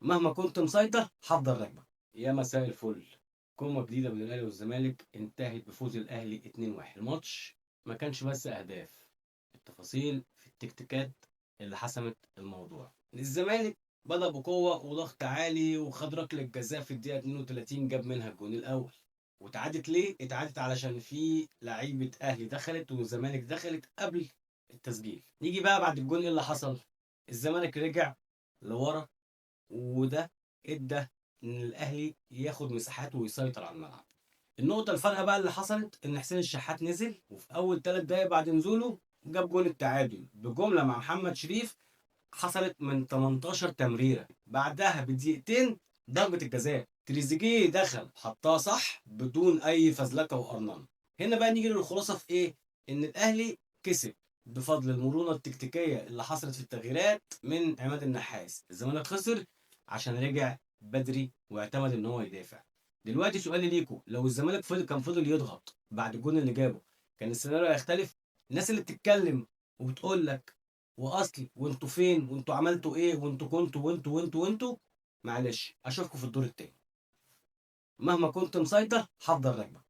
مهما كنت مسيطر هافضل راكبك. يا مساء الفل. قمة جديدة بين الأهلي والزمالك انتهت بفوز الأهلي 2-1. الماتش ما كانش بس أهداف، التفاصيل في التكتيكات اللي حسمت الموضوع. الزمالك بدأ بقوة وضغط عالي وخد ركلة جزاء في الدقيقة 32 جاب منها الجون الأول. واتعادت ليه؟ اتعادت علشان في لعيبة أهلي دخلت والزمالك دخلت قبل التسجيل. نيجي بقى بعد الجون ايه اللي حصل؟ الزمالك رجع لورا، وده ادى ان الاهلي ياخد مساحات ويسيطر على الملعب. النقطه الفارقه بقى اللي حصلت ان حسين الشحات نزل، وفي اول 3 دقايق بعد نزوله جاب جول التعادل بجمله مع محمد شريف. حصلت من 18 تمريره، بعدها بدقيقتين ضربه الجزاء تريزيجيه دخل حطها صح بدون اي فزلكه وقرننه. هنا بقى نيجي للخلاصه في ايه؟ ان الاهلي كسب بفضل المرونه التكتيكيه اللي حصلت في التغييرات من عماد النحاس. الزمالك خسر عشان رجع بدري واعتمد ان هو يدافع. دلوقتي سؤالي ليكم، لو الزمالك كان فضل يضغط بعد الجون اللي جابه، كان السيناريو هيختلف؟ الناس اللي بتتكلم وبتقول لك واصلي وانتوا فين وانتوا عملتوا ايه وانتوا كنتوا وانتوا، معلش اشوفكم في الدور التاني. مهما كنت مسيطر هفضل راكبك.